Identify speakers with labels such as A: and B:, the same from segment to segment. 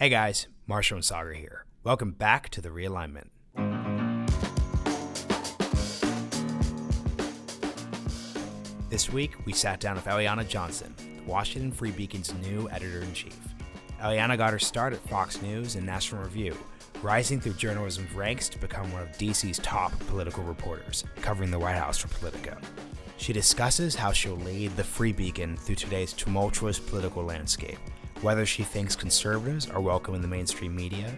A: Hey guys, Marshall and Sagar here. Welcome back to the Realignment. This week, we sat down with Eliana Johnson, the Washington Free Beacon's new editor-in-chief. Eliana got her start at Fox News and National Review, rising through journalism's ranks to become one of DC's top political reporters, covering the White House for Politico. She discusses how she'll lead the Free Beacon through today's tumultuous political landscape, whether she thinks conservatives are welcome in the mainstream media,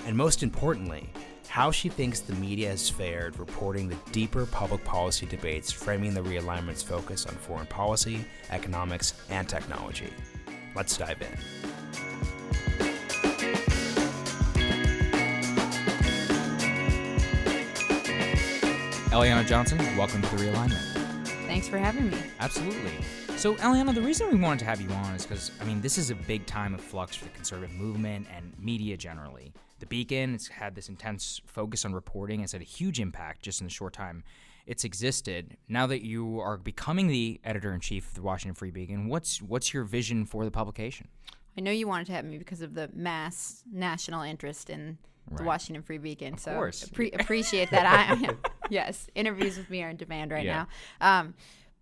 A: and most importantly, how she thinks the media has fared reporting the deeper public policy debates framing the Realignment's focus on foreign policy, economics, and technology. Let's dive in.
B: Eliana Johnson, welcome to the Realignment.
C: Thanks for having me.
B: Absolutely. So, Eliana, the reason we wanted to have you on is because, this is a big time of flux for the conservative movement and media generally. The Beacon has had this intense focus on reporting. It's had a huge impact just in the short time it's existed. Now that you are becoming the editor-in-chief of the Washington Free Beacon, what's your vision for the publication?
C: I know you wanted to have me because of the mass national interest in the Washington Free Beacon.
B: Of course.
C: Appreciate that. Yes, interviews with me are in demand right now.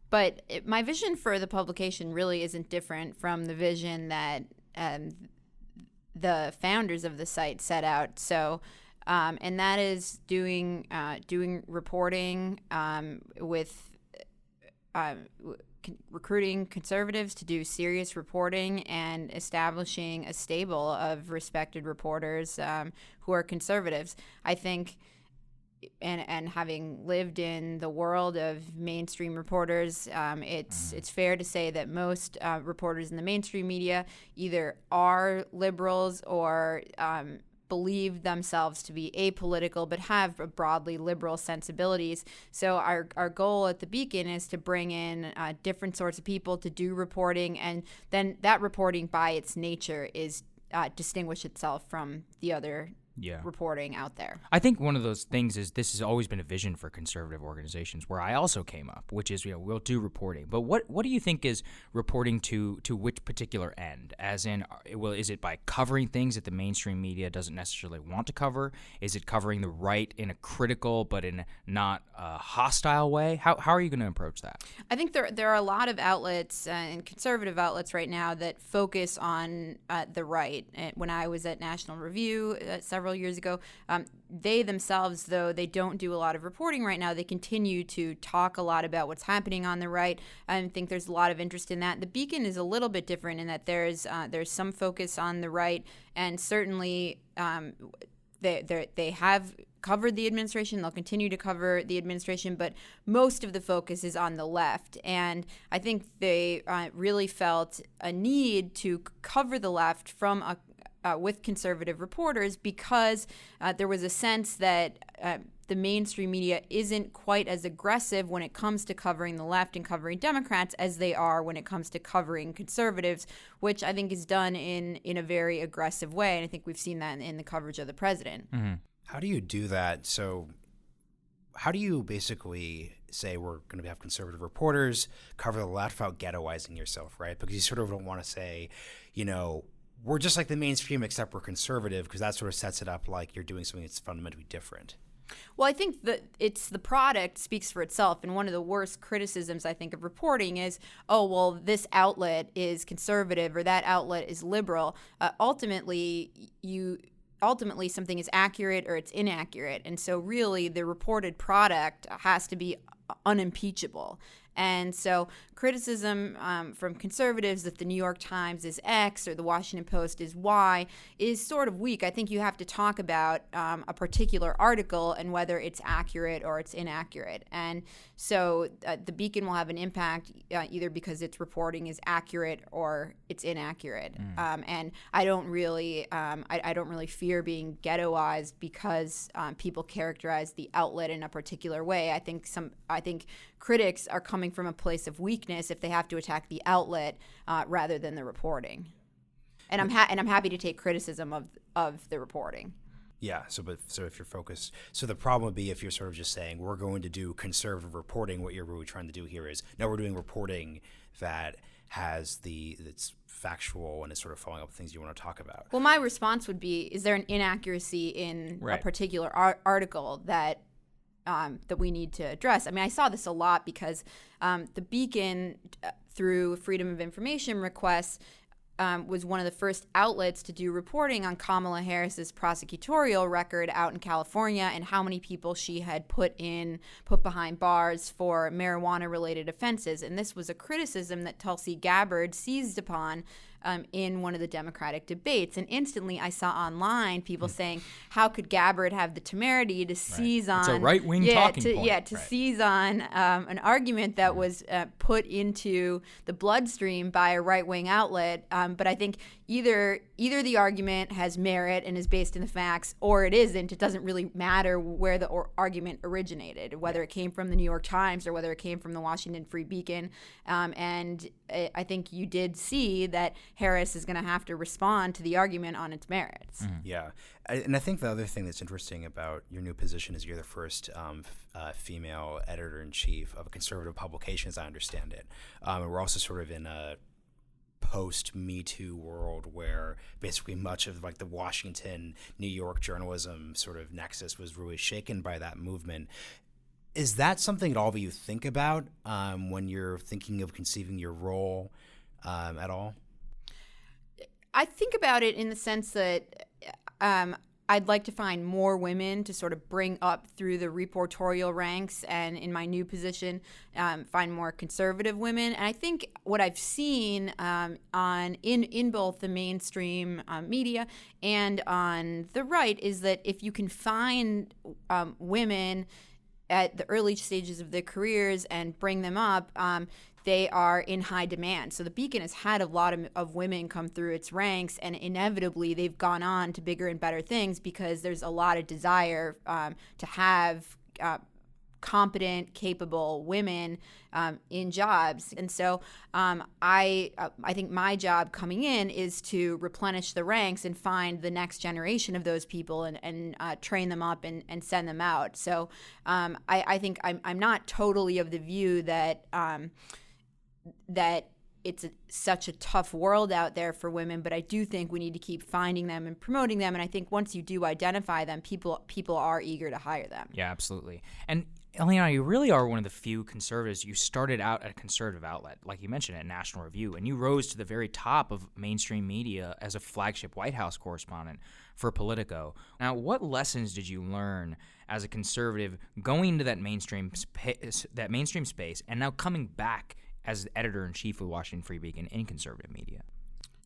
C: But my vision for the publication really isn't different from the vision that the founders of the site set out. So, and that is doing reporting with recruiting conservatives to do serious reporting and establishing a stable of respected reporters who are conservatives. I think. And having lived in the world of mainstream reporters, it's fair to say that most reporters in the mainstream media either are liberals or believe themselves to be apolitical but have broadly liberal sensibilities. So our goal at the Beacon is to bring in different sorts of people to do reporting, and then that reporting by its nature is distinguish itself from the other reporting out there.
B: I think one of those things is this has always been a vision for conservative organizations where I also came up, which is, we'll do reporting. But what do you think is reporting to which particular end? As in, is it by covering things that the mainstream media doesn't necessarily want to cover? Is it covering the right in a critical but in not a hostile way? How are you going to approach that?
C: I think there are a lot of outlets and conservative outlets right now that focus on the right. When I was at National Review several years ago, they themselves, though they don't do a lot of reporting right now, they continue to talk a lot about what's happening on the right. I think there's a lot of interest in that. The Beacon is a little bit different in that there's some focus on the right, and certainly they have covered the administration. They'll continue to cover the administration, but most of the focus is on the left. And I think they really felt a need to cover the left from with conservative reporters because there was a sense that the mainstream media isn't quite as aggressive when it comes to covering the left and covering Democrats as they are when it comes to covering conservatives, which I think is done in a very aggressive way. And I think we've seen that in the coverage of the president.
B: Mm-hmm.
A: How do you do that? So how do you basically say we're going to have conservative reporters cover the left without ghettoizing yourself, right? Because you sort of don't want to say, we're just like the mainstream except we're conservative, because that sort of sets it up like you're doing something that's fundamentally different.
C: Well, I think that it's the product speaks for itself. And one of the worst criticisms, I think, of reporting is, this outlet is conservative or that outlet is liberal. Ultimately, something is accurate or it's inaccurate. And so really the reported product has to be unimpeachable. And so criticism from conservatives that the New York Times is X or the Washington Post is Y is sort of weak. I think you have to talk about a particular article and whether it's accurate or it's inaccurate. And so the Beacon will have an impact either because its reporting is accurate or it's inaccurate. And I don't really fear being ghettoized because people characterize the outlet in a particular way. I think critics are coming from a place of weakness if they have to attack the outlet rather than the reporting. And I'm happy to take criticism of the reporting.
A: Yeah. So if you're focused, so the problem would be if you're sort of just saying we're going to do conservative reporting. What you're really trying to do here is no, we're doing reporting that has that's factual and is sort of following up with things you want to talk about.
C: Well, my response would be, is there an inaccuracy in a particular article that we need to address? I mean, I saw this a lot because the Beacon, through Freedom of Information requests, was one of the first outlets to do reporting on Kamala Harris's prosecutorial record out in California and how many people she had put behind bars for marijuana-related offenses. And this was a criticism that Tulsi Gabbard seized upon in one of the Democratic debates. And instantly I saw online people saying, how could Gabbard have the temerity to seize on...
B: It's a right-wing talking point.
C: Seize on an argument that was put into the bloodstream by a right-wing outlet. But I think either the argument has merit and is based in the facts, or it isn't. It doesn't really matter where the argument originated, whether it came from the New York Times or whether it came from the Washington Free Beacon. And I think you did see that Harris is going to have to respond to the argument on its merits.
A: Mm-hmm. Yeah. And I think the other thing that's interesting about your new position is you're the first female editor-in-chief of a conservative publication, as I understand it. And we're also sort of in a post-Me Too world where basically much of like the Washington, New York journalism sort of nexus was really shaken by that movement. Is that something at all that you think about when you're thinking of conceiving your role at all?
C: I think about it in the sense that I'd like to find more women to sort of bring up through the reportorial ranks, and in my new position, find more conservative women. And I think what I've seen in both the mainstream media and on the right is that if you can find women at the early stages of their careers and bring them up, they are in high demand. So the Beacon has had a lot of women come through its ranks, and inevitably they've gone on to bigger and better things because there's a lot of desire to have competent, capable women in jobs. And so I think my job coming in is to replenish the ranks and find the next generation of those people and train them up and send them out. So I think I'm not totally of the view that it's such a tough world out there for women, but I do think we need to keep finding them and promoting them. And I think once you do identify them, people are eager to hire them.
B: Yeah, absolutely. And Eliana, you really are one of the few conservatives. You started out at a conservative outlet, like you mentioned, at National Review, and you rose to the very top of mainstream media as a flagship White House correspondent for Politico. Now, what lessons did you learn as a conservative going into that mainstream space and now coming back as editor-in-chief of the Washington Free Beacon in conservative media?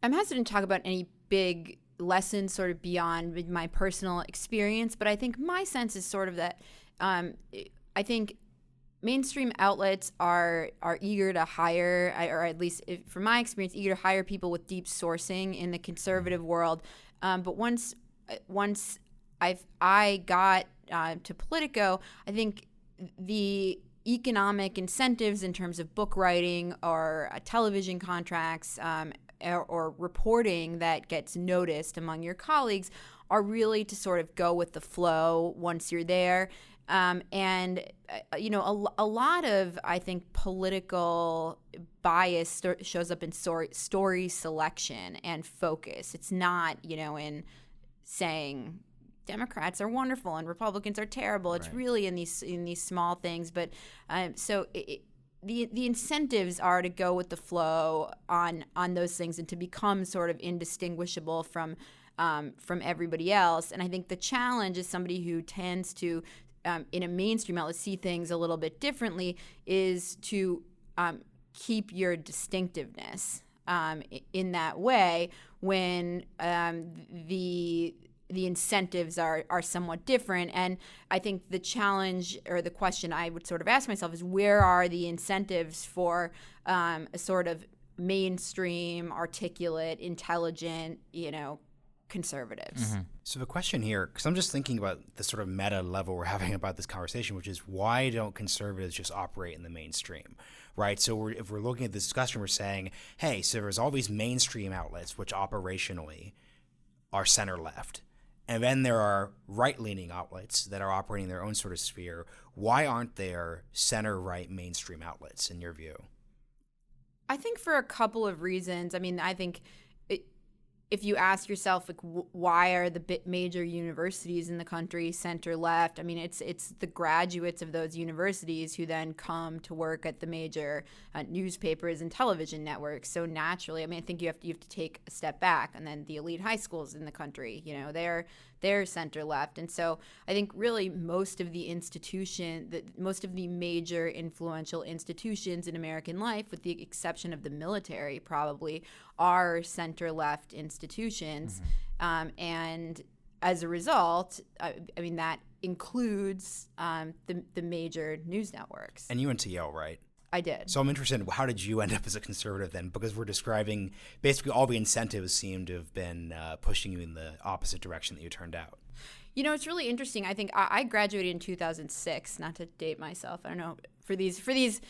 C: I'm hesitant to talk about any big lessons sort of beyond my personal experience, but I think my sense is sort of that I think mainstream outlets are eager to hire, or at least from my experience, eager to hire people with deep sourcing in the conservative world. But once I got to Politico, I think the economic incentives in terms of book writing or television contracts or reporting that gets noticed among your colleagues are really to sort of go with the flow once you're there. And a lot of, I think, political bias shows up in story selection and focus. It's not, in saying Democrats are wonderful and Republicans are terrible. It's really in these small things. But the incentives are to go with the flow on those things and to become sort of indistinguishable from everybody else. And I think the challenge is somebody who tends to in a mainstream outlet see things a little bit differently is to keep your distinctiveness in that way when the incentives are somewhat different. And I think the challenge or the question I would sort of ask myself is, where are the incentives for a sort of mainstream, articulate, intelligent, conservatives?
B: Mm-hmm.
A: So the question here, because I'm just thinking about the sort of meta level we're having about this conversation, which is why don't conservatives just operate in the mainstream, right? So if we're looking at this discussion, we're saying, hey, so there's all these mainstream outlets which operationally are center-left. And then there are right-leaning outlets that are operating their own sort of sphere. Why aren't there center-right mainstream outlets, in your view?
C: I think for a couple of reasons. I mean, I think if you ask yourself, like, why are the major universities in the country center left? I mean, it's the graduates of those universities who then come to work at the major newspapers and television networks. So naturally, I mean, I think you have to take a step back, and then the elite high schools in the country, they're center left. And so I think really most of the major influential institutions in American life, with the exception of the military probably, are center left institutions. And as a result, I mean, that includes the major news networks.
A: And you went to Yale, right?
C: I did.
A: So I'm interested in how did you end up as a conservative then? Because we're describing basically all the incentives seem to have been pushing you in the opposite direction that you turned out.
C: It's really interesting. I think I graduated in 2006, not to date myself. I don't know for these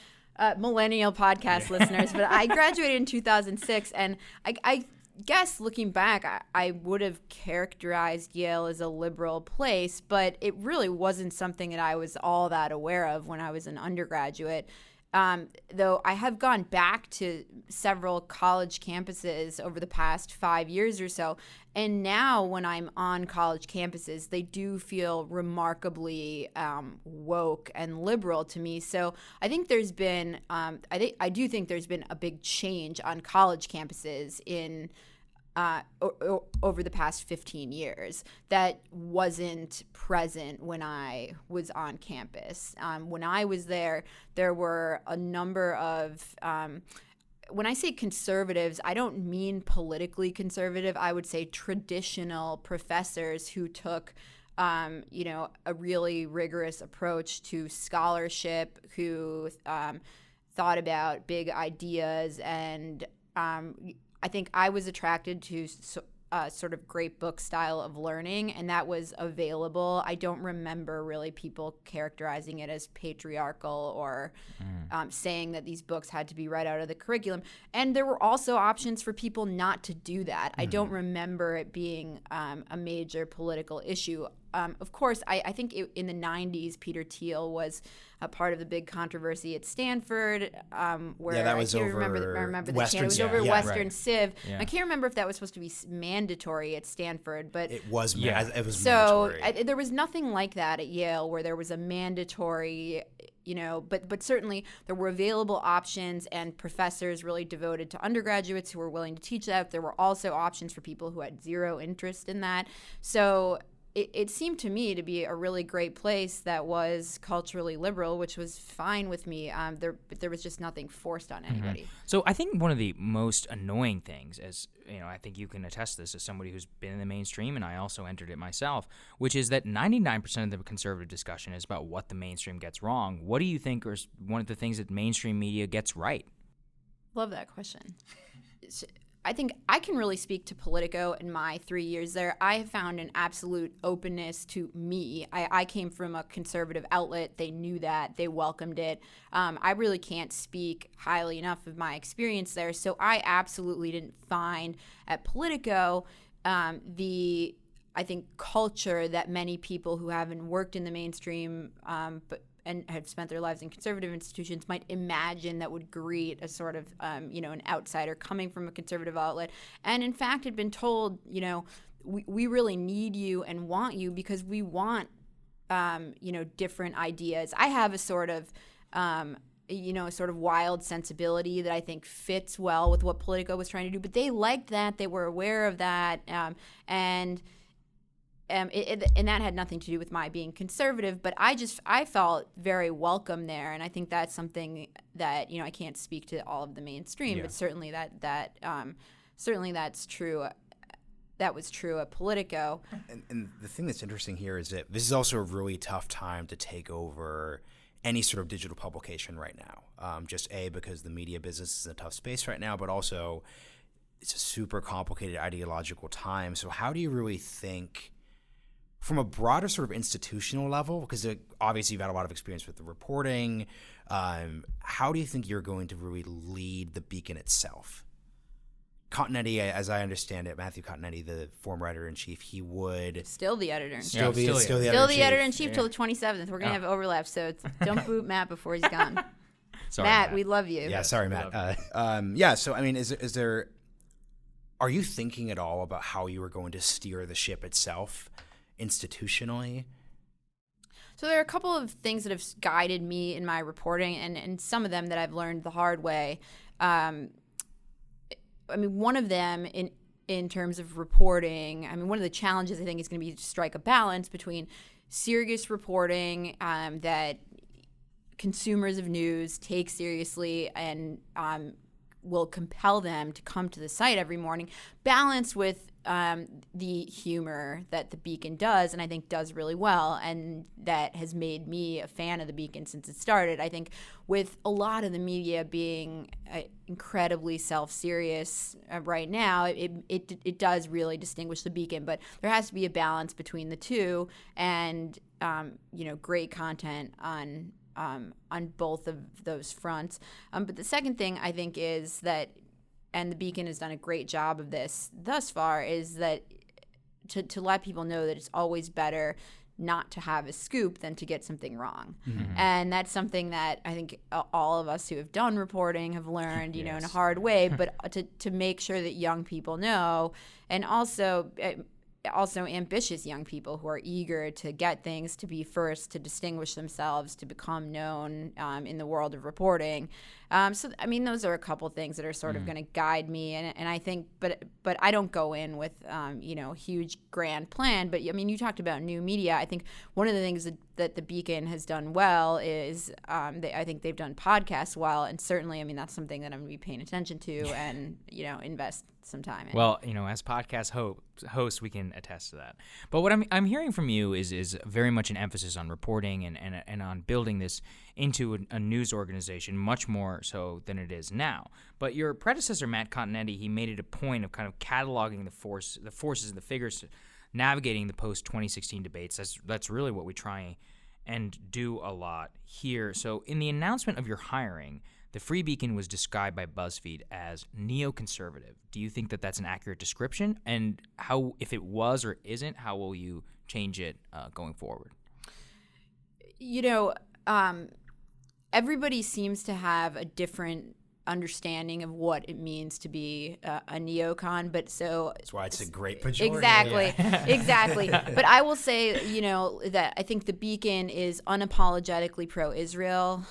C: millennial podcast listeners, but I graduated in 2006, and I guess looking back, I would have characterized Yale as a liberal place, but it really wasn't something that I was all that aware of when I was an undergraduate. Though I have gone back to several college campuses over the past 5 years or so, and now when I'm on college campuses, they do feel remarkably woke and liberal to me. So I think there's been, I do think there's been a big change on college campuses in over the past 15 years that wasn't present when I was on campus. When I was there were a number of, when I say conservatives, I don't mean politically conservative. I would say traditional professors who took a really rigorous approach to scholarship, who thought about big ideas, and I think I was attracted to sort of great book style of learning, and that was available. I don't remember really people characterizing it as patriarchal or saying that these books had to be read out of the curriculum. And there were also options for people not to do that. I don't remember it being a major political issue. Of course, I think in the 90s, Peter Thiel was a part of the big controversy at Stanford, where
A: that was
C: I
A: over
C: remember the
A: Western,
C: it was over Western
B: right.
C: Civ.
B: Yeah.
C: I can't remember if that was supposed to be mandatory at Stanford, but
A: It was
C: so
A: mandatory.
C: there was nothing like that at Yale, where there was a mandatory, but certainly there were available options, and professors really devoted to undergraduates who were willing to teach that. There were also options for people who had zero interest in that. So it seemed to me to be a really great place that was culturally liberal, which was fine with me. But there was just nothing forced on anybody.
B: So I think one of the most annoying things, as I think you can attest this as somebody who's been in the mainstream, and I also entered it myself, which is that 99% of the conservative discussion is about what the mainstream gets wrong. What do you think are one of the things that mainstream media gets right?
C: Love that question. I think I can really speak to Politico in my 3 years there. I have found an absolute openness to me. I came from a conservative outlet. They knew that. They welcomed it. I really can't speak highly enough of my experience there. So I absolutely didn't find at Politico the, I think, culture that many people who haven't worked in the mainstream and have spent their lives in conservative institutions might imagine that would greet a sort of, an outsider coming from a conservative outlet. And in fact, had been told, we really need you and want you because we want, different ideas. I have a sort of, a sort of wild sensibility that I think fits well with what Politico was trying to do. But they liked that. They were aware of that. And that had nothing to do with my being conservative, but I felt very welcome there, and I think that's something that I can't speak to all of the mainstream, but certainly certainly that's true. That was true at Politico.
A: And the thing that's interesting here is that this is also a really tough time to take over any sort of digital publication right now. Just because the media business is in a tough space right now, but also it's a super complicated ideological time. So how do you really think, from a broader sort of institutional level, because obviously you've had a lot of experience with the reporting, how do you think you're going to really lead the Beacon itself? Continetti, as I understand it, Matthew Continetti, the former editor-in-chief, he would...
C: Still the editor-in-chief.
A: Still the
C: editor-in-chief till the 27th. We're going to have overlap, so don't boot Matt before he's gone.
B: Sorry,
C: Matt, we love you.
A: Yeah, sorry, Matt. So I mean, is there? Are you thinking at all about how you are going to steer the ship itself, institutionally?
C: So there are a couple of things that have guided me in my reporting, and some of them that I've learned the hard way. I mean, one of them in terms of reporting, I mean, one of the challenges I think is going to be to strike a balance between serious reporting that consumers of news take seriously and will compel them to come to the site every morning, balanced with the humor that the Beacon does, and I think does really well, and that has made me a fan of the Beacon since it started. I think with a lot of the media being incredibly self-serious right now, it does really distinguish the Beacon, but there has to be a balance between the two, and great content on both of those fronts. But the second thing I think is that, and the Beacon has done a great job of this thus far, is that to let people know that it's always better not to have a scoop than to get something wrong. Mm-hmm. And that's something that I think all of us who have done reporting have learned, in a hard way, but to make sure that young people know, and also ambitious young people who are eager to get things, to be first, to distinguish themselves, to become known in the world of reporting. So, I mean, those are a couple things that are sort of going to guide me. And I think, but I don't go in with, huge grand plan. But, I mean, you talked about new media. I think one of the things that the Beacon has done well is I think they've done podcasts well. And certainly, I mean, that's something that I'm going to be paying attention to and, invest some time in.
B: Well, as podcast hosts, we can attest to that. But what I'm hearing from you is very much an emphasis on reporting and on building this into a news organization, much more so than it is now. But your predecessor, Matt Continetti, he made it a point of kind of cataloging the forces and the figures navigating the post-2016 debates. That's really what we try and do a lot here. So in the announcement of your hiring, the Free Beacon was described by BuzzFeed as neoconservative. Do you think that that's an accurate description? And how, if it was or isn't, how will you change it going forward?
C: Everybody seems to have a different understanding of what it means to be a neocon, but
A: that's why it's a great pejorative.
C: Exactly. But I will say, that I think the Beacon is unapologetically pro-Israel.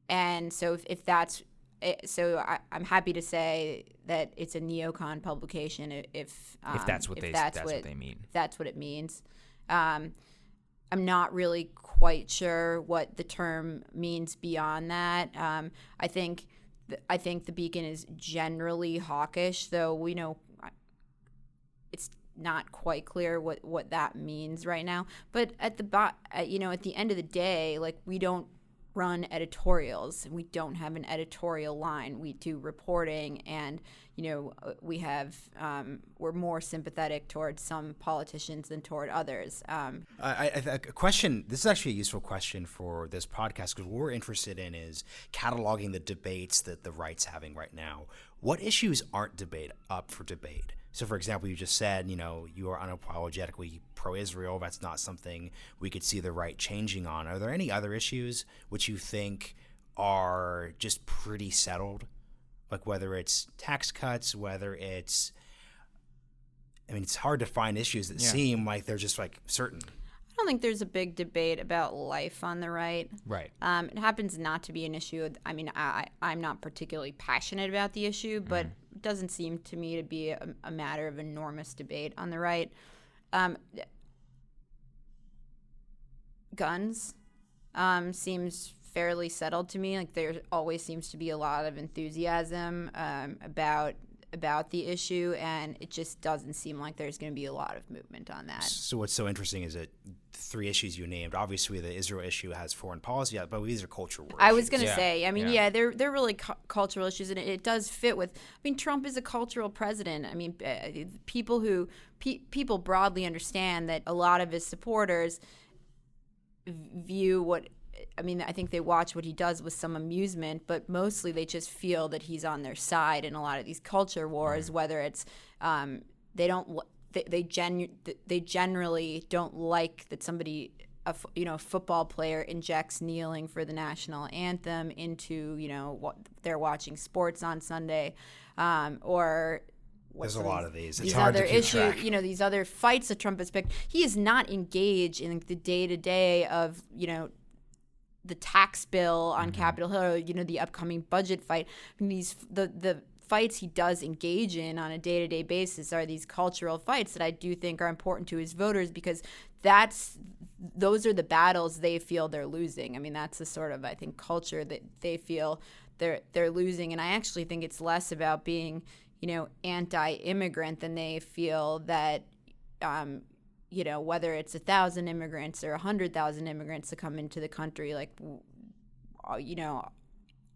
C: And so if that's I'm happy to say that it's a neocon publication if
B: that's what they mean.
C: If that's what it means. I'm not really quite sure what the term means beyond that. I think the Beacon is generally hawkish, though we know it's not quite clear what that means right now. But at the end of the day, like, we don't run editorials. We don't have an editorial line. We do reporting, and we're more sympathetic towards some politicians than toward others.
A: A question. This is actually a useful question for this podcast, because what we're interested in is cataloging the debates that the right's having right now. What issues aren't up for debate? So, for example, you just said, you are unapologetically pro-Israel. That's not something we could see the right changing on. Are there any other issues which you think are just pretty settled? Like whether it's tax cuts, whether it's... I mean, it's hard to find issues that seem like they're just like certain.
C: I don't think there's a big debate about life on the right.
B: Right.
C: It happens not to be an issue. I mean, I'm not particularly passionate about the issue, but it doesn't seem to me to be a matter of enormous debate on the right. Guns seems fairly settled to me. Like, there always seems to be a lot of enthusiasm about the issue, and it just doesn't seem like there's going to be a lot of movement on that.
A: So what's so interesting is that the three issues you named, obviously the Israel issue has foreign policy, but these are cultural issues.
C: I was going to say, I mean, they're really cultural issues, and it does fit with, I mean, Trump is a cultural president. I mean, people broadly understand that a lot of his supporters view I think they watch what he does with some amusement, but mostly they just feel that he's on their side in a lot of these culture wars, whether it's they generally don't like that somebody football player injects kneeling for the national anthem into what they're watching sports on Sunday, or
A: there's a lot of these. It's
C: these
A: hard
C: other
A: to keep track.
C: these other fights that Trump has picked. He is not engaged in the day-to-day of the tax bill on Capitol Hill, or the upcoming budget fight. I mean, the fights he does engage in on a day-to-day basis are these cultural fights that I do think are important to his voters, because those are the battles they feel they're losing. I mean, that's the sort of, I think, culture that they feel they're losing. And I actually think it's less about being, anti-immigrant than they feel that, whether it's 1,000 immigrants or 100,000 immigrants to come into the country, like,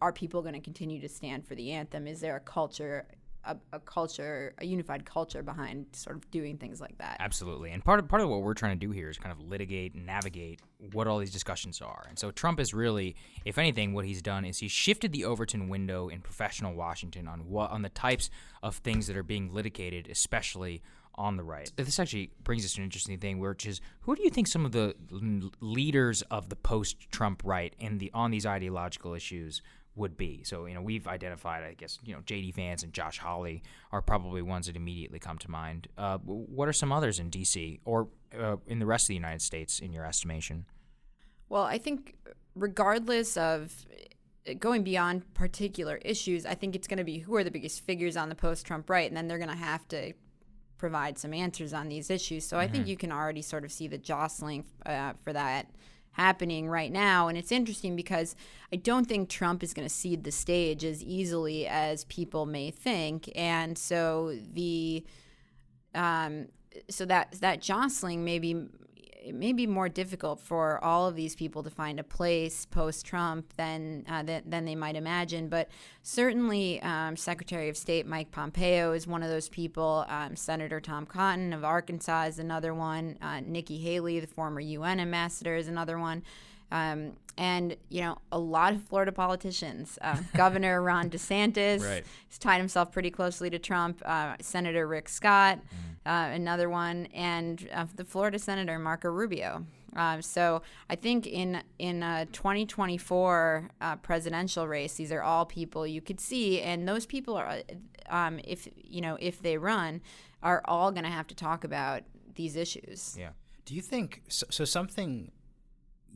C: are people going to continue to stand for the anthem? Is there a unified culture behind sort of doing things like that?
B: Absolutely. And part of what we're trying to do here is kind of litigate and navigate what all these discussions are. And so Trump is really, if anything, what he's done is he's shifted the Overton window in professional Washington on the types of things that are being litigated, especially on the right. This actually brings us to an interesting thing, which is, who do you think some of the leaders of the post-Trump right on these ideological issues would be? So, we've identified, I guess, J.D. Vance and Josh Hawley are probably ones that immediately come to mind. What are some others in D.C. or in the rest of the United States, in your estimation?
C: Well, I think regardless of going beyond particular issues, I think it's going to be who are the biggest figures on the post-Trump right, and then they're going to have to provide some answers on these issues. So I think you can already sort of see the jostling for that happening right now. And it's interesting because I don't think Trump is going to cede the stage as easily as people may think. And so that jostling may be more difficult for all of these people to find a place post-Trump than they might imagine. But certainly Secretary of State Mike Pompeo is one of those people. Senator Tom Cotton of Arkansas is another one. Nikki Haley, the former UN ambassador, is another one. And, a lot of Florida politicians. Governor Ron DeSantis has tied himself pretty closely to Trump. Senator Rick Scott, another one. And the Florida Senator Marco Rubio. So I think in a 2024 presidential race, these are all people you could see. And those people are, if they run, are all going to have to talk about these issues.
B: Yeah.
A: Do you think so? Something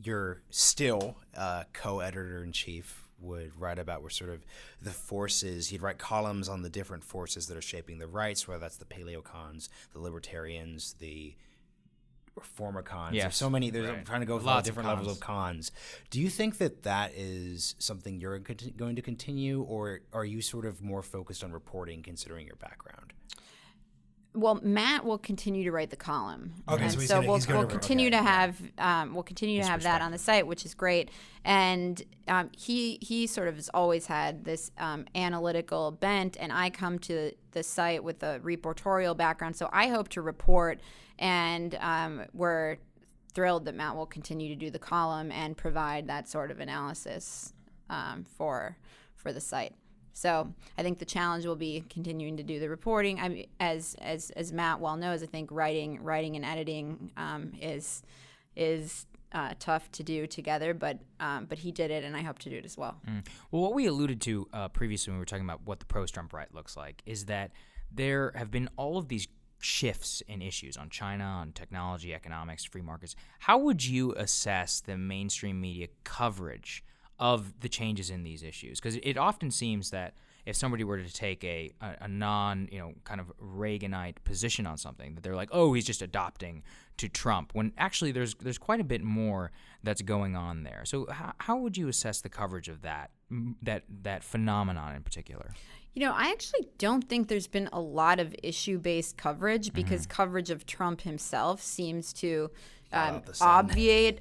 A: your still co-editor-in-chief would write about were sort of the forces. He'd write columns on the different forces that are shaping the rights, whether that's the paleocons, the libertarians, the reformicons.
B: Yes.
A: There's so many. I'm trying to go through all different levels of cons. Do you think that is something you're going to continue, or are you sort of more focused on reporting, considering your background?
C: Well, Matt will continue to write the column,
A: okay,
C: and
A: so
C: we'll continue to have that on the site, which is great. And he sort of has always had this analytical bent, and I come to the site with a reportorial background, so I hope to report. And we're thrilled that Matt will continue to do the column and provide that sort of analysis for the site. So I think the challenge will be continuing to do the reporting. I mean, as Matt well knows, I think writing and editing is tough to do together, but he did it, and I hope to do it as well.
B: Well, what we alluded to previously when we were talking about what the post-Trump right looks like is that there have been all of these shifts in issues on China, on technology, economics, free markets. How would you assess the mainstream media coverage of the changes in these issues? Because it often seems that if somebody were to take a non, kind of Reaganite position on something, that they're like, oh, he's just adopting to Trump, when actually there's quite a bit more that's going on there. So how would you assess the coverage of that phenomenon in particular?
C: I actually don't think there's been a lot of issue-based coverage, because coverage of Trump himself seems to obviate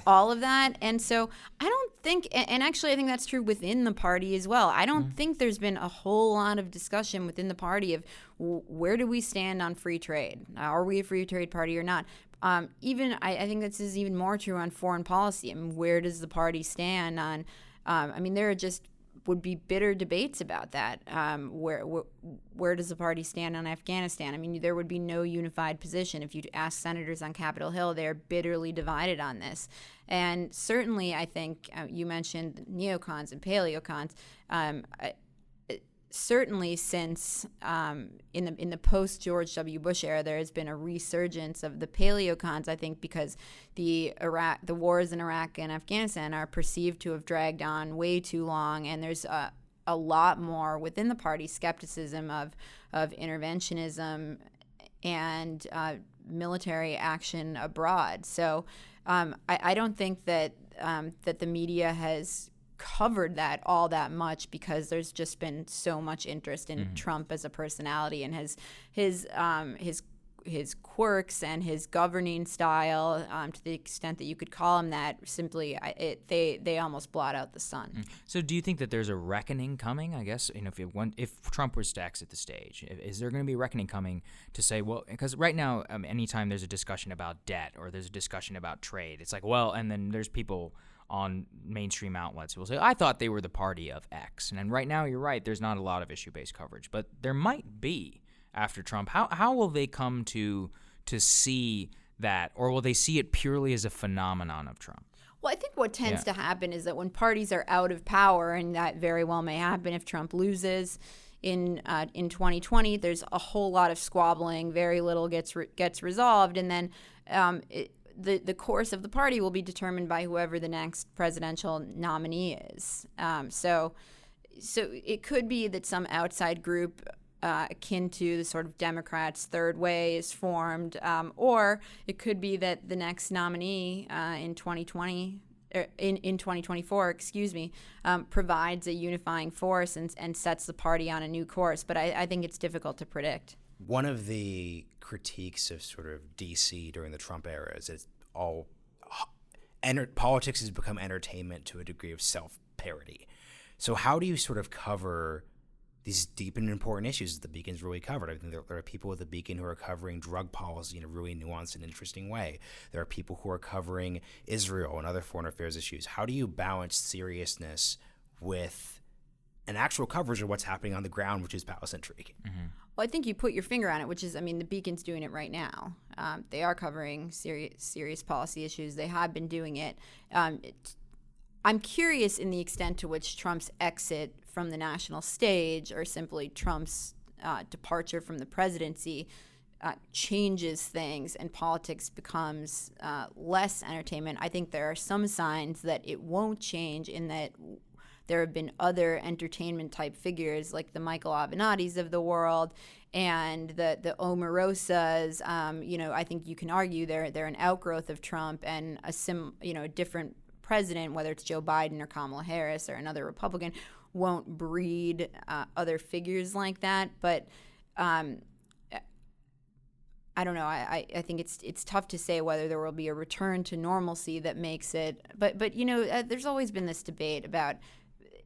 C: all of that. And so I don't think, and actually I think that's true within the party as well. I don't think there's been a whole lot of discussion within the party of where do we stand on free trade? Are we a free trade party or not? I think this is even more true on foreign policy. I mean, where does the party stand on, there are just would be bitter debates about that. Where does the party stand on Afghanistan? I mean, there would be no unified position. If you ask senators on Capitol Hill, they are bitterly divided on this. And certainly, I think you mentioned neocons and paleocons. Certainly, since in the post George W. Bush era, there has been a resurgence of the paleocons. I think because the wars in Iraq and Afghanistan are perceived to have dragged on way too long, and there's a lot more within the party skepticism of interventionism and military action abroad. So I don't think that that the media has covered that all that much, because there's just been so much interest in Trump as a personality and his quirks and his governing style, to the extent that you could call him that. Simply, they almost blot out the sun.
B: So, do you think that there's a reckoning coming? I guess if Trump was to exit the stage, is there going to be a reckoning coming to say, well, because right now, anytime there's a discussion about debt or there's a discussion about trade, it's like, well, and then there's people on mainstream outlets who will say, I thought they were the party of X. And then right now, you're right, there's not a lot of issue-based coverage, but there might be after Trump. How will they come to see that, or will they see it purely as a phenomenon of Trump?
C: Well, I think what tends to happen is that when parties are out of power, and that very well may happen if Trump loses in 2020, there's a whole lot of squabbling, very little gets resolved, and then the course of the party will be determined by whoever the next presidential nominee is. So it could be that some outside group akin to the sort of Democrats' third way is formed, or it could be that the next nominee in 2024, provides a unifying force and sets the party on a new course. But I think it's difficult to predict.
A: One of the critiques of sort of D.C. during the Trump era is it's all politics has become entertainment to a degree of self-parody. So how do you sort of cover these deep and important issues that the Beacon's really covered? I think there are people with the Beacon who are covering drug policy in a really nuanced and interesting way. There are people who are covering Israel and other foreign affairs issues. How do you balance seriousness with an actual coverage of what's happening on the ground, which is palace intrigue?
C: Mm-hmm. Well, I think you put your finger on it, which is, I mean, the Beacon's doing it right now. They are covering serious policy issues. They have been doing it. I'm curious in the extent to which Trump's exit from the national stage, or simply Trump's departure from the presidency, changes things and politics becomes less entertainment. I think there are some signs that it won't change, in that there have been other entertainment-type figures like the Michael Avenattis of the world and the Omarosas. I think you can argue they're an outgrowth of Trump, and a different president, whether it's Joe Biden or Kamala Harris or another Republican, won't breed other figures like that. But I don't know. I think it's tough to say whether there will be a return to normalcy that makes it. But there's always been this debate about,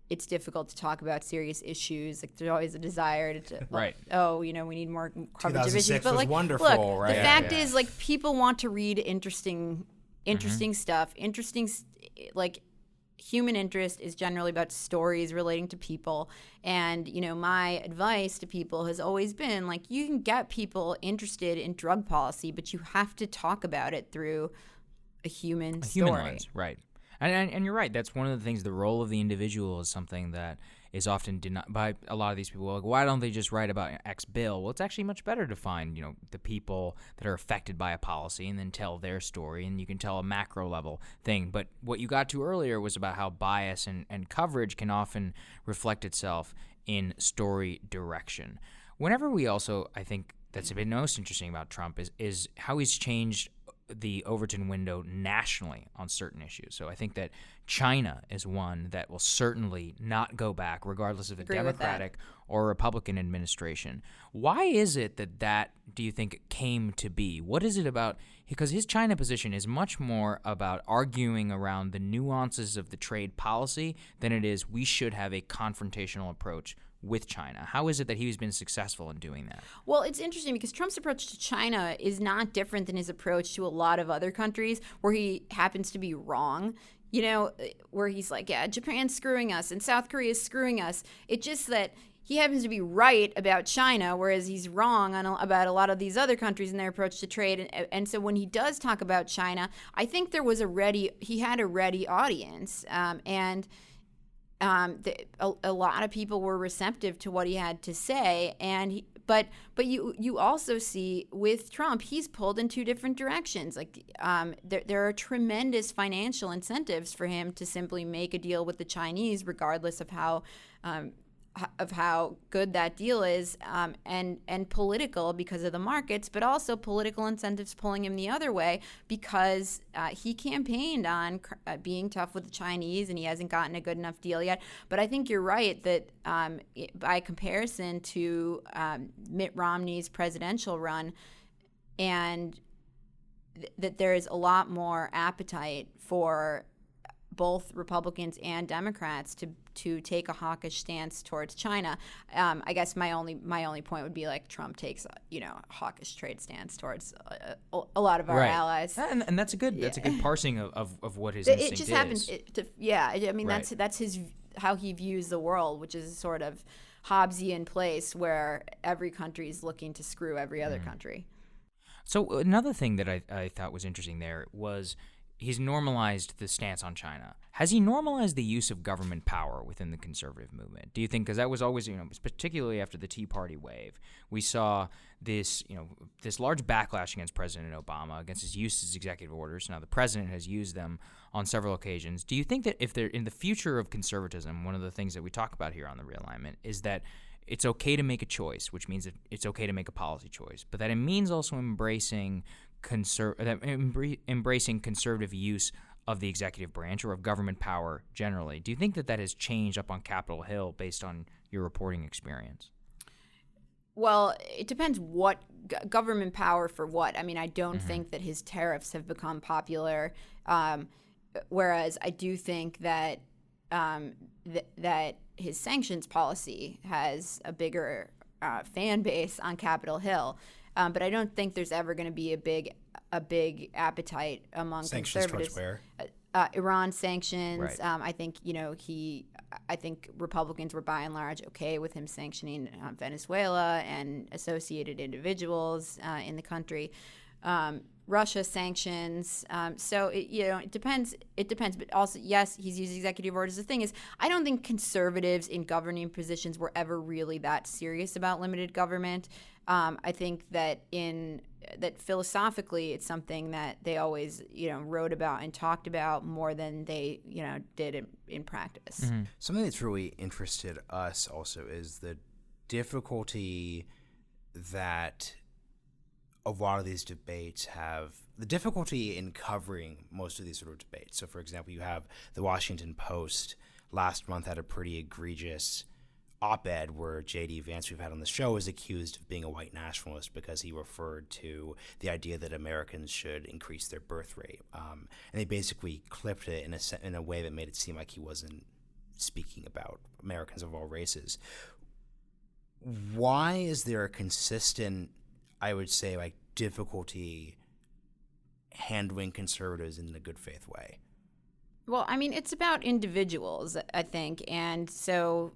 C: it's difficult to talk about serious issues. Like, there's always a desire to,
B: right.
C: We need more coverage of issues. But
A: was wonderful,
C: look,
A: right?
C: The fact is, like, people want to read interesting stuff. Like, human interest is generally about stories relating to people. And, my advice to people has always been, like, you can get people interested in drug policy, but you have to talk about it through a human story.
B: Human lens, right. And you're right. That's one of the things. The role of the individual is something that is often denied by a lot of these people. Like, why don't they just write about X bill? Well, it's actually much better to find, the people that are affected by a policy and then tell their story, and you can tell a macro level thing. But what you got to earlier was about how bias and coverage can often reflect itself in story direction. Whenever we also, I think that's been most interesting about Trump is how he's changed the Overton window nationally on certain issues. So I think that China is one that will certainly not go back, regardless of a Democratic or Republican administration. Why is it that do you think came to be? What is it about? Because his China position is much more about arguing around the nuances of the trade policy than it is we should have a confrontational approach with China. How is it that he's been successful in doing that?
C: Well, it's interesting because Trump's approach to China is not different than his approach to a lot of other countries where he happens to be wrong. where he's like, yeah, Japan's screwing us and South Korea's screwing us. It's just that he happens to be right about China, whereas he's wrong about a lot of these other countries and their approach to trade. And so when he does talk about China, I think he had a ready audience, and a lot of people were receptive to what he had to say. And but you also see with Trump, he's pulled in two different directions. Like there are tremendous financial incentives for him to simply make a deal with the Chinese, regardless of how good that deal is, and political because of the markets, but also political incentives pulling him the other way because he campaigned on being tough with the Chinese, and he hasn't gotten a good enough deal yet. But I think you're right that by comparison to Mitt Romney's presidential run, and that there is a lot more appetite for both Republicans and Democrats to take a hawkish stance towards China. I guess my only point would be like Trump takes a hawkish trade stance towards a lot of our allies,
B: and that's a good parsing of what his instinct
C: it just
B: is.
C: happens. I mean that's his how he views the world, which is sort of Hobbesian place where every country is looking to screw every other country.
B: So another thing that I thought was interesting there was he's normalized the stance on China. Has he normalized the use of government power within the conservative movement? Do you think, because that was always, particularly after the Tea Party wave, we saw this large backlash against President Obama, against his use of executive orders. Now the president has used them on several occasions. Do you think that if they're in the future of conservatism, one of the things that we talk about here on the Realignment is that it's okay to make a choice, which means that it's okay to make a policy choice, but that it means also embracing conservative use of the executive branch or of government power generally. Do you think that has changed up on Capitol Hill based on your reporting experience?
C: Well, it depends what government power for what. I mean, I don't think that his tariffs have become popular, whereas I do think that that his sanctions policy has a bigger fan base on Capitol Hill. But I don't think there's ever going to be a big appetite among
A: sanctions
C: conservatives.
A: Towards where?
C: Iran sanctions.
B: Right.
C: I think Republicans were by and large okay with him sanctioning Venezuela and associated individuals in the country. Russia sanctions. So it depends. It depends. But also, yes, he's used executive orders. The thing is, I don't think conservatives in governing positions were ever really that serious about limited government. I think that philosophically, it's something that they always wrote about and talked about more than they did in practice.
B: Mm-hmm.
A: Something that's really interested us also is the difficulty that a lot of these debates have, the difficulty in covering most of these sort of debates. So, for example, you have the Washington Post last month had a pretty egregious op-ed where J.D. Vance, we've had on the show, is accused of being a white nationalist because he referred to the idea that Americans should increase their birth rate. And they basically clipped it in a way that made it seem like he wasn't speaking about Americans of all races. Why is there a consistent, I would say, like, difficulty handling conservatives in a good faith way?
C: Well, I mean, it's about individuals, I think. And so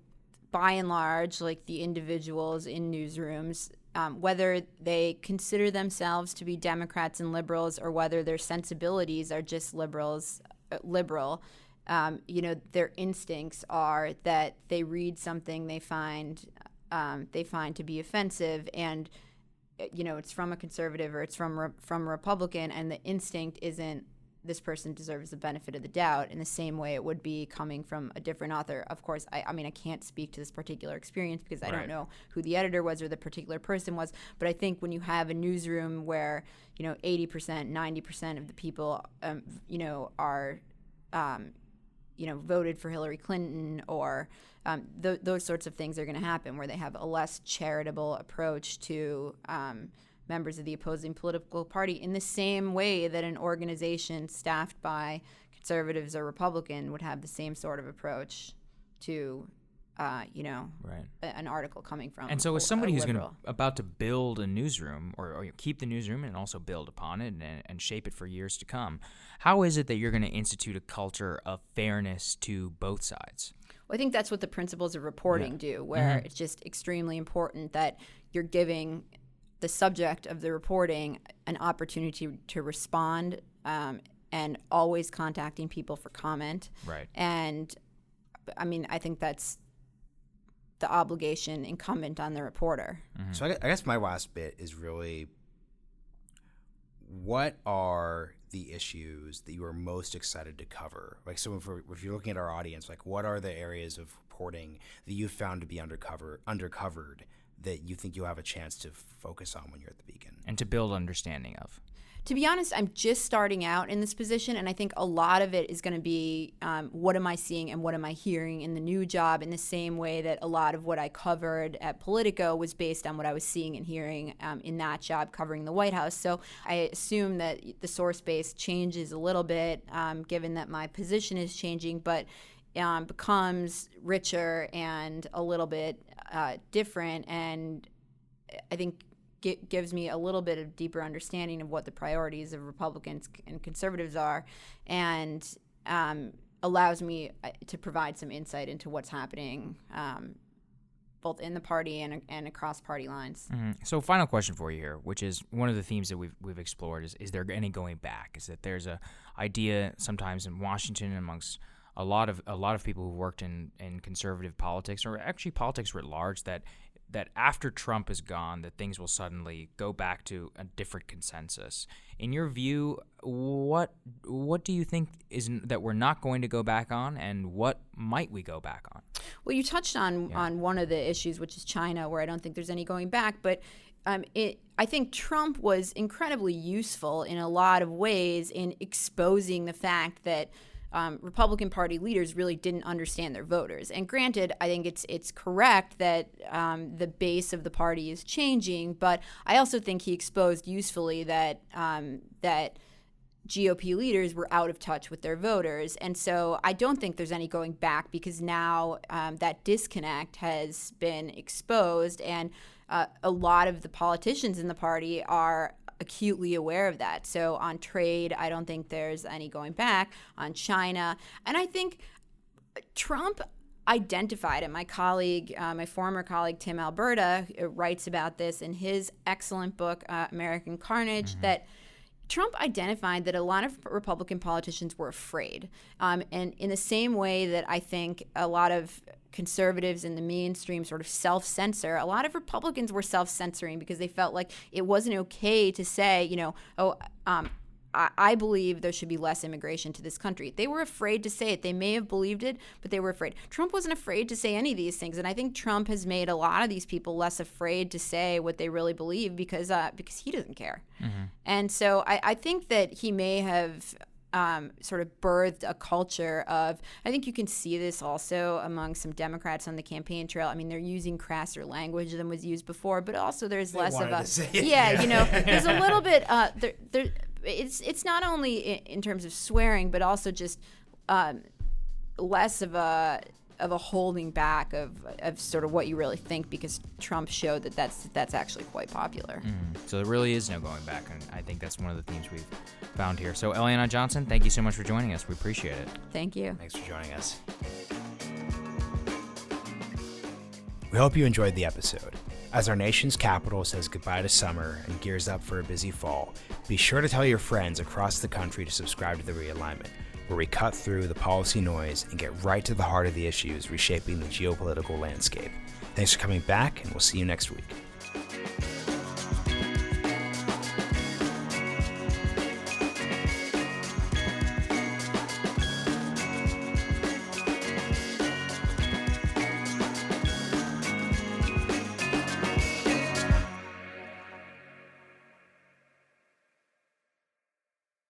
C: by and large, like the individuals in newsrooms, whether they consider themselves to be Democrats and liberals or whether their sensibilities are just liberal, their instincts are that they read something they find to be offensive, and it's from a conservative or it's from a Republican, and the instinct isn't this person deserves the benefit of the doubt in the same way it would be coming from a different author. Of course, I mean, I can't speak to this particular experience because I don't know who the editor was or the particular person was, but I think when you have a newsroom where 80%, 90% of the people are voted for Hillary Clinton, or those sorts of things are going to happen, where they have a less charitable approach to members of the opposing political party, in the same way that an organization staffed by conservatives or Republican would have the same sort of approach to
B: Right.
C: an article coming from.
B: And so, as somebody who's
C: liberal.
B: about to build a newsroom, or keep the newsroom and also build upon it and shape it for years to come, how is it that you're going to institute a culture of fairness to both sides?
C: Well, I think that's what the principles of reporting do, where it's just extremely important that you're giving the subject of the reporting an opportunity to respond, and always contacting people for comment.
B: Right.
C: And I mean, I think that's the obligation incumbent on the reporter.
A: Mm-hmm. So I guess my last bit is really, what are the issues that you are most excited to cover? Like, so if you're looking at our audience, like, what are the areas of reporting that you've found to be undercovered that you think you'll have a chance to focus on when you're at the Beacon?
B: And to build understanding of.
C: To be honest, I'm just starting out in this position, and I think a lot of it is going to be what am I seeing and what am I hearing in the new job, in the same way that a lot of what I covered at Politico was based on what I was seeing and hearing in that job covering the White House. So I assume that the source base changes a little bit, given that my position is changing, but becomes richer and a little bit different, and I think gives me a little bit of deeper understanding of what the priorities of Republicans and conservatives are, and allows me to provide some insight into what's happening both in the party and across party lines.
B: Mm-hmm. So final question for you here, which is one of the themes that we've explored, is there any going back? Is that there's a idea sometimes in Washington amongst a lot of people who've worked in conservative politics, or actually politics writ large, that after Trump is gone, that things will suddenly go back to a different consensus. In your view, what do you think is that we're not going to go back on, and what might we go back on?
C: Well, you touched on one of the issues, which is China, where I don't think there's any going back, but I think Trump was incredibly useful in a lot of ways in exposing the fact that Republican Party leaders really didn't understand their voters. And granted, I think it's correct that the base of the party is changing, but I also think he exposed usefully that GOP leaders were out of touch with their voters. And so I don't think there's any going back, because now that disconnect has been exposed, and a lot of the politicians in the party are acutely aware of that. So on trade, I don't think there's any going back. On China, and I think Trump identified it. My former colleague Tim Alberta writes about this in his excellent book, American Carnage, that Trump identified that a lot of Republican politicians were afraid. And in the same way that I think a lot of conservatives in the mainstream sort of self-censor, a lot of Republicans were self-censoring because they felt like it wasn't okay to say, I believe there should be less immigration to this country. They were afraid to say it. They may have believed it, but they were afraid. Trump wasn't afraid to say any of these things, and I think Trump has made a lot of these people less afraid to say what they really believe because he doesn't care. Mm-hmm. And so I think that he may have sort of birthed a culture of, I think you can see this also among some Democrats on the campaign trail. I mean, they're using crasser language than was used before, but also there's less of a, there's a little bit, it's not only in terms of swearing, but also just less of a holding back of sort of what you really think, because Trump showed that that's actually quite popular.
B: So there really is no going back, and I think that's one of the themes we've found here. So Eliana Johnson, thank you so much for joining us. We appreciate it.
C: Thank you.
A: Thanks for joining us. We hope you enjoyed the episode. As our nation's capital says goodbye to summer and gears up for a busy fall, be sure to tell your friends across the country to subscribe to The Realignment, where we cut through the policy noise and get right to the heart of the issues reshaping the geopolitical landscape. Thanks for coming back, and we'll see you next week.